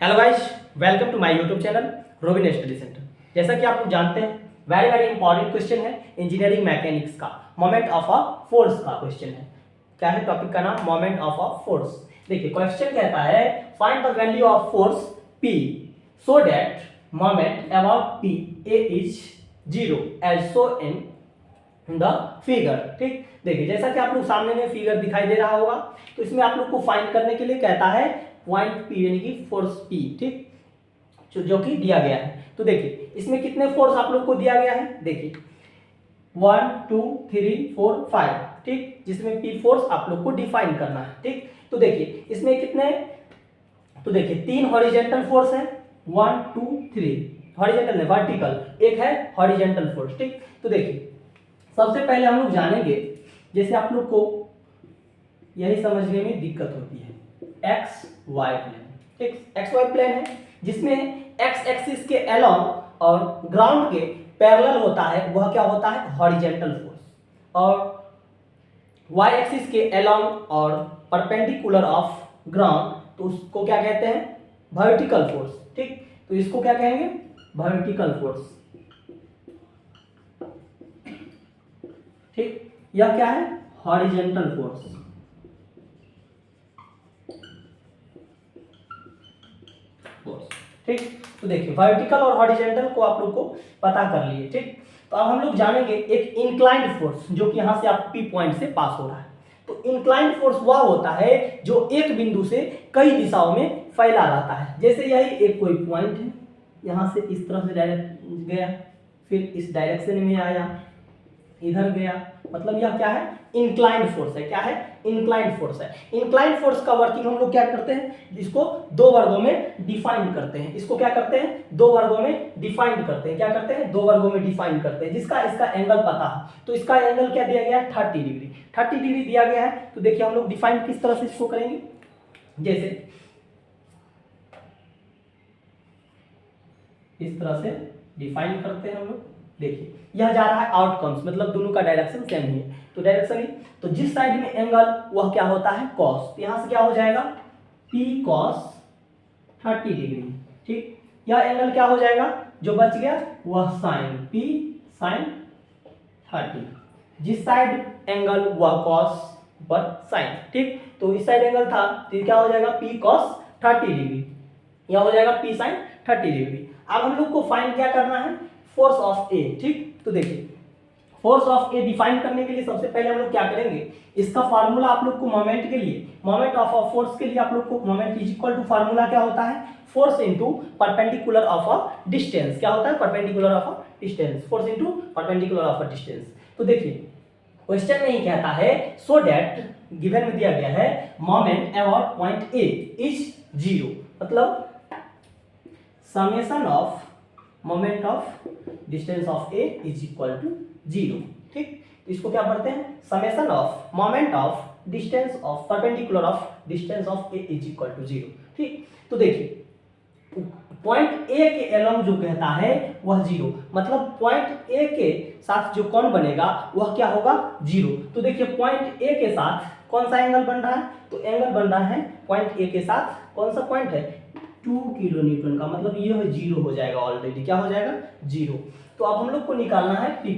Hello guys, welcome to my YouTube channel Robin study centre. जैसा कि आप लोग जानते हैं, वेरी वेरी इंपॉर्टेंट क्वेश्चन है इंजीनियरिंग मैकेनिक्स का, मोमेंट ऑफ अ फोर्स का क्वेश्चन है। क्या है टॉपिक का नाम? Moment of a force. देखिए क्वेश्चन कहता है find the value of force P so that moment about P A is 0 as so in the figure. ठीक, देखिए जैसा कि आप लोग सामने में फिगर दिखाई दे रहा होगा, तो इसमें आप लोग को फाइंड करने के लिए कहता है पॉइंट P यानी कि फोर्स P, ठीक, जो कि दिया गया है। तो देखिए इसमें कितने फोर्स आप लोग को दिया गया है, देखिए 1 2 3 4 5, ठीक, जिसमें P फोर्स आप लोग को डिफाइन करना है। ठीक, तो देखिए इसमें कितने, तो देखिए 3 हॉरिजॉन्टल फोर्स है, 1 2 3 हॉरिजॉन्टल है, वर्टिकल एक है हॉरिजॉन्टल फोर्स। ठीक, तो देखिए सबसे पहले हम लोग जानेंगे, जैसे आप लोग को यही समझने में दिक्कत होती है, एक्स वाई प्लेन। ठीक, एक्स वाई प्लेन है जिसमें एक्स एक्सिस के अलोंग और ग्राउंड के पैरेलल होता है, वह क्या होता है? Horizontal force. और वाई एक्सिस के अलोंग और परपेंडिकुलर ऑफ ग्राउंड, तो उसको क्या कहते हैं? Vertical force. ठीक, तो इसको क्या कहेंगे? Vertical force. ठीक, यह क्या है? Horizontal force. ठीक, तो देखिए वर्टिकल और हॉरिजॉन्टल को आप लोग को पता कर लिए। ठीक, तो अब हम लोग जानेंगे एक इंक्लाइंड फोर्स, जो कि यहां से आप P पॉइंट से पास हो रहा है। तो इंक्लाइंड फोर्स वह होता है जो एक बिंदु से कई दिशाओं में फैला रहता है। जैसे यही एक कोई पॉइंट है, यहां से इस तरफ से डायरेक्ट गया, फिर इस डायरेक्शन में आया, इधर गया, मतलब यह क्या है? इंक्लाइंड फोर्स है। क्या है? इंक्लाइंड फोर्स है। इंक्लाइंड फोर्स का वर्किंग हम लोग क्या करते हैं? इसको दो वर्गों में डिफाइन करते हैं। इसको क्या करते हैं? दो वर्गों में डिफाइन करते हैं। क्या करते हैं? दो वर्गों में डिफाइन करते हैं। जिसका इसका एंगल पता है, तो इसका एंगल क्या दिया गया है? 30 डिग्री। 30 डिग्री दिया गया है। तो देखिए हम लोग डिफाइन किस तरह से इसको करेंगे, जैसे इस तरह से डिफाइन करते हैं हम लोग। देखिए यह जा रहा है आउटकम्स, मतलब दोनों का डायरेक्शन सेम ही है, तो डायरेक्शन ही, तो जिस साइड में एंगल वह क्या होता है? कॉस। तो यहां से क्या हो जाएगा? P cos 30 degree. ठीक, यह एंगल क्या हो जाएगा? जो बच गया वह साइन, P sin 30। जिस साइड एंगल वह कॉस पर साइन। ठीक, तो इस साइड एंगल था, तो क्या हो जाएगा? P cos 30 डिग्री, यह हो जाएगा P sin 30 डिग्री। अब हम लोग को फाइंड क्या करना है? फोर्स ऑफ ए। ठीक, तो देखिए फोर्स ऑफ ए डिफाइन करने के लिए सबसे पहले हम लोग क्या करेंगे, इसका फार्मूला आप लोग को मोमेंट के लिए, मोमेंट ऑफ अ फोर्स के लिए आप लोग को moment is equal to formula क्या होता है? Force into perpendicular of a distance. क्या होता है? Perpendicular of a distance, force into perpendicular of a distance. तो देखिए क्वेश्चन में ही कहता है सो दैट, गिवन में दिया गया है moment about point A is 0, मतलब summation of moment of distance of A is equal to 0। ठीक, तो इसको क्या पढ़ते हैं? Summation of moment of distance of perpendicular of distance of A is equal to 0। ठीक, तो देखिए पॉइंट ए के अलोंग जो कहता है वह 0, मतलब पॉइंट ए के साथ जो कोण बनेगा वह क्या होगा? 0। तो देखिए पॉइंट ए के साथ कौन सा एंगल बन रहा है? तो एंगल बन रहा है पॉइंट ए के साथ, कौन सा पॉइंट है? 2 किलो न्यूटन का, मतलब ये 0 हो जाएगा ऑलरेडी। क्या हो जाएगा? 0। तो अब हम लोग को निकालना है P।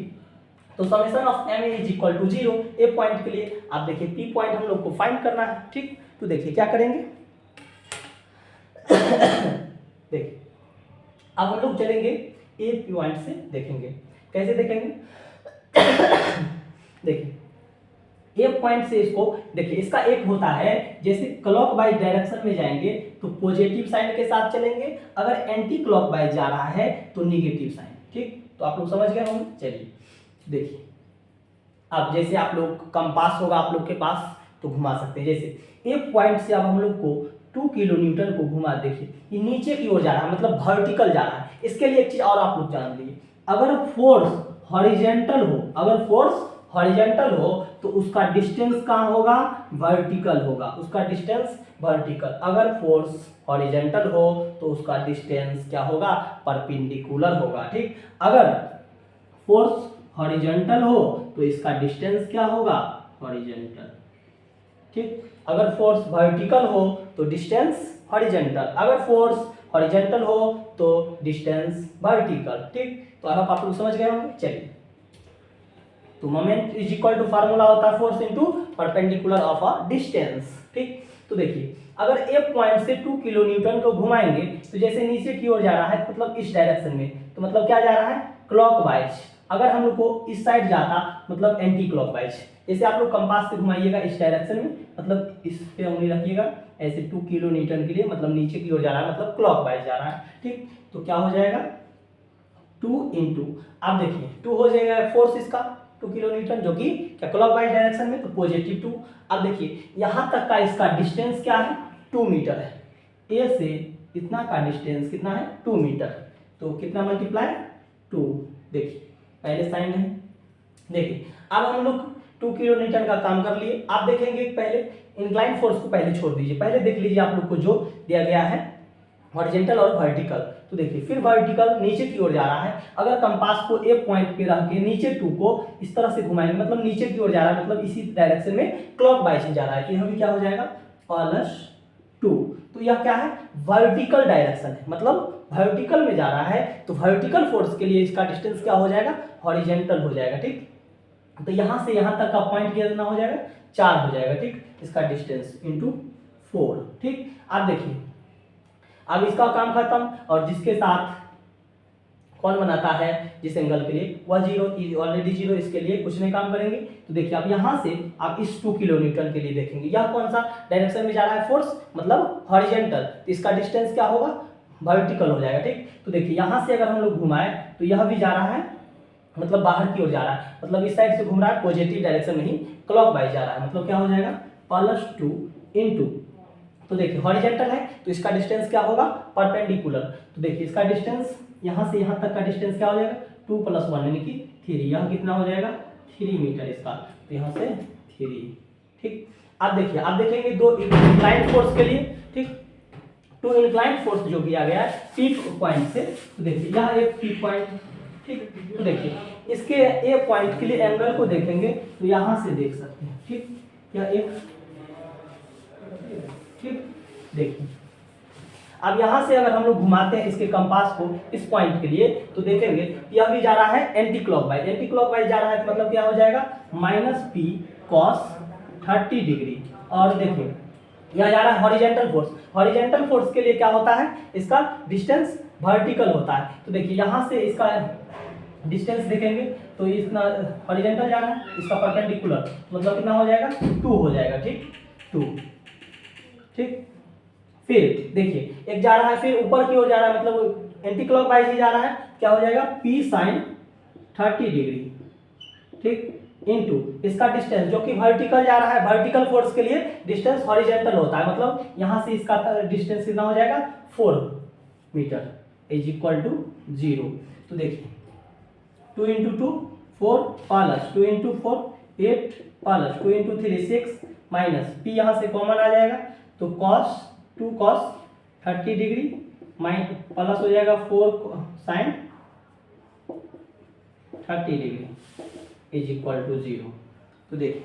तो summation of M is equal to 0 A point के लिए। आप देखिए P पॉइंट हम लोग को फाइंड करना है। ठीक, तो देखिए क्या करेंगे देखिए अब हम लोग चलेंगे ए पॉइंट से, देखेंगे कैसे देखेंगे देखिए ए पॉइंट से इसको देखिए, इसका एक होता है जैसे क्लॉकवाइज डायरेक्शन में जाएंगे तो पॉजिटिव साइन के साथ चलेंगे, अगर एंटी क्लॉकवाइज जा रहा है तो निगेटिव साइन। ठीक, तो आप लोग समझ गए होंगे। चलिए देखिए अब जैसे आप लोग कंपास होगा आप लोग के पास, तो घुमा सकते हैं। जैसे ए पॉइंट से अब हम लोग को 2 किलो न्यूटन को घुमा, देखिए ये नीचे की ओर जा रहा है, मतलब वर्टिकल जा रहा है। इसके लिए एक चीज और आप लोग जान लीजिए, अगर फोर्स हॉरिजॉन्टल हो, अगर फोर्स हॉरिजॉन्टल हो तो उसका डिस्टेंस कहाँ होगा? वर्टिकल होगा, उसका डिस्टेंस वर्टिकल। अगर फोर्स हॉरिजॉन्टल हो तो उसका डिस्टेंस क्या होगा? परपेंडिकुलर होगा। ठीक, अगर फोर्स हॉरिजॉन्टल हो तो इसका डिस्टेंस क्या होगा? हॉरिजॉन्टल। ठीक। अगर फोर्स वर्टिकल हो तो डिस्टेंस हॉरिजेंटल, अगर फोर्स हॉरिजेंटल हो तो डिस्टेंस वर्टिकल, ठीक। तो अब आप लोग समझ गए होंगे। चलिए, तो moment is equal to formula होता है force into perpendicular of a distance, ठीक। तो देखिए, अगर एक पॉइंट से 2 किलो न्यूटन को घुमाएंगे तो जैसे नीचे की ओर जा रहा है, मतलब इस डायरेक्शन में, तो मतलब क्या जा रहा है, क्लॉकवाइज। अगर हम लोग को इस साइड जाता मतलब एंटी क्लॉकवाइज। जैसे आप लोग कंपास से घुमाइएगा इस डायरेक्शन में, मतलब इस पे उंगली रखिएगा, ऐसे 2 किलो न्यूटन के लिए मतलब नीचे की ओर जा रहा है, मतलब क्लॉकवाइज जा रहा है, ठीक। तो क्या हो जाएगा, 2 इंटू, आप देखिए 2 हो जाएगा फोर्स इसका 2 किलो न्यूटन, जो कि क्या क्लॉकवाइज डायरेक्शन में, तो पॉजिटिव 2। अब देखिए यहाँ तक का इसका डिस्टेंस क्या है, 2 मीटर है। ए से इतना का डिस्टेंस कितना है, 2 मीटर। तो कितना मल्टीप्लाई 2, देखिए पहले साइन है। देखिए अब हम लोग 2 किलो न्यूटन का काम कर लिए। आप देखेंगे पहले इंक्लाइन फोर्स को पहले छोड़ दीजिए, पहले देख लीजिए आप लोग को जो दिया गया है हॉरिजॉन्टल और वर्टिकल। तो देखिए फिर वर्टिकल नीचे की ओर जा रहा है, अगर कंपास को एक पॉइंट पे रख के नीचे 2 को इस तरह से घुमाएंगे, मतलब नीचे की ओर जा रहा है, मतलब इसी डायरेक्शन में क्लॉकवाइज जा रहा है, तो यह भी क्या हो जाएगा +2। तो यह क्या है, वर्टिकल डायरेक्शन है, मतलब वर्टिकल में जा रहा है, तो वर्टिकल फोर्स के लिए इसका डिस्टेंस क्या हो जाएगा, हॉरिजॉन्टल हो जाएगा, ठीक। तो यहां से यहां तक का पॉइंट कितना हो जाएगा, 4 हो जाएगा, ठीक। इसका डिस्टेंस इंटू 4, ठीक। आप देखिए अब इसका काम खत्म, और जिसके साथ कौन बनाता है जिस एंगल के लिए, वह जीरो, ऑलरेडी जीरो, इसके लिए कुछ नहीं काम करेंगे। तो देखिए आप यहाँ से आप इस 2 किलो न्यूटन के लिए देखेंगे, यह कौन सा डायरेक्शन में जा रहा है फोर्स, मतलब हॉरिजॉन्टल, तो इसका डिस्टेंस क्या होगा, वर्टिकल हो जाएगा, ठीक। तो देखिए यहाँ से अगर हम लोग घुमाए तो यह भी जा रहा है, मतलब बाहर की ओर जा रहा है, मतलब इस साइड से घूम रहा है, पॉजिटिव डायरेक्शन में ही क्लॉकवाइज जा रहा है, मतलब क्या हो जाएगा +2 इंटू, तो देखिए हॉरिजॉन्टल है तो इसका डिस्टेंस क्या होगा, परपेंडिकुलर। तो देखिए इसका डिस्टेंस यहाँ से यहाँ तक का डिस्टेंस क्या हो जाएगा, 2 + 1 यानी कि 3, यह कितना हो जाएगा 3 मीटर इसका, तो यहाँ से 3, ठीक। अब देखिए आप देखेंगे 2 इंक्लाइंड फोर्स के लिए, ठीक, 2 इंक्लाइंड फोर्स जो किया गया है पी पॉइंट से, तो देखिए यह एक पी पॉइंट, ठीक। तो देखिए इसके ए पॉइंट के लिए एंगल को देखेंगे तो यहाँ से देख सकते हैं, ठीक, यह एक, ठीक। देखिए अब यहाँ से अगर हम लोग घुमाते हैं इसके कंपास को इस पॉइंट के लिए, तो देखेंगे यह भी जा रहा है एंटी क्लॉकवाइज, एंटी क्लॉकवाइज जा रहा है, तो मतलब क्या हो जाएगा -p cos 30 डिग्री। और देखिए यह जा रहा है हॉरिजॉन्टल फोर्स, हॉरिजॉन्टल फोर्स के लिए क्या होता है, इसका डिस्टेंस वर्टिकल होता है। तो देखिए यहाँ से इसका डिस्टेंस देखेंगे तो इतना हॉरिजॉन्टल जा रहा है, इसका परपेंडिकुलर, मतलब कितना हो जाएगा 2 हो जाएगा, ठीक, 2, ठीक। फिर देखिए एक जा रहा है, फिर ऊपर की ओर जा रहा है, मतलब एंटी क्लॉकवाइज ही जा रहा है, क्या हो जाएगा p sin 30 डिग्री, ठीक, इनटू इसका डिस्टेंस जो कि वर्टिकल जा रहा है, वर्टिकल फोर्स के लिए डिस्टेंस हॉरिजॉन्टल होता है, मतलब यहाँ से इसका डिस्टेंस कितना हो जाएगा 4 मीटर इज इक्वल टू 0। तो देखिए 2 × 2 4 + 2 × 4 8 + 2 × 3 6 माइनस p यहाँ से कॉमन आ जाएगा, तो2 cos 30 डिग्री प्लस हो जाएगा 4 sin 30 degree is equal to 0। तो देखिए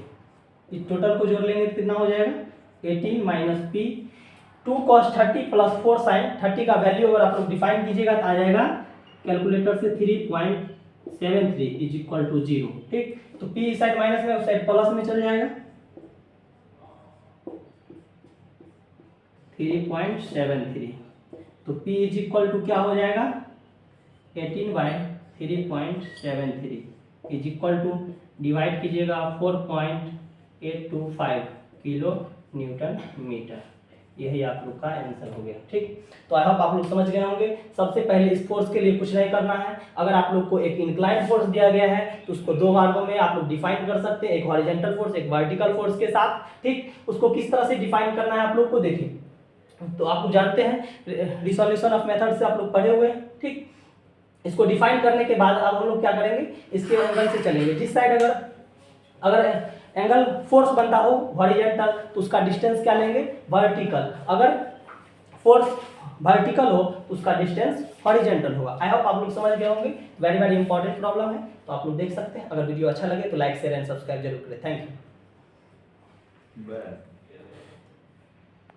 इस टोटल को जोड़ लेंगे तो कितना हो जाएगा 18 - p 2 cos 30 + 4 sin 30 का वैल्यू अगर आप लोग डिफाइन कीजिएगा तो आ जाएगा कैलकुलेटर से 3.73 इज इक्वल टू 0, ठीक। तो p इस साइड माइनस में, उस साइड प्लस में चल जाएगा, 3.73। तो p इज इक्वल टू क्या हो जाएगा 18/3.73 इज इक्वल टू, डिवाइड कीजिएगा 4.825 किलो न्यूटन मीटर। यही आप लोग का आंसर हो गया, ठीक। तो आई होप आप लोग समझ गए होंगे। सबसे पहले इस फोर्स के लिए कुछ नहीं करना है, अगर आप लोग को एक इंक्लाइन फोर्स दिया गया है तो उसको 2 भागों में आप लोग डिफाइन कर सकते हैं, एक हॉरिजॉन्टल फोर्स, एक वर्टिकल फोर्स के साथ, ठीक। उसको किस तरह से डिफाइन करना है आप लोग को देखिए, तो आप लोग जानते हैं रिसोल्यूशन ऑफ मेथड से आप लोग पढ़े हुए हैं, ठीक। इसको डिफाइन करने के बाद अब हम लोग क्या करेंगे, इसके एंगल से चलेंगे, जिस साइड अगर एंगल फोर्स बनता हो हॉरिजॉन्टल तो उसका डिस्टेंस क्या लेंगे वर्टिकल, अगर फोर्स वर्टिकल हो तो उसका डिस्टेंस हॉरिजॉन्टल होगा। आई होप आप लोग समझ गए होंगे, वेरी वेरी इंपॉर्टेंट प्रॉब्लम है, तो आप लोग देख सकते हैं। अगर वीडियो अच्छा लगे तो लाइक शेयर एंड सब्सक्राइब जरूर करें। Thank you.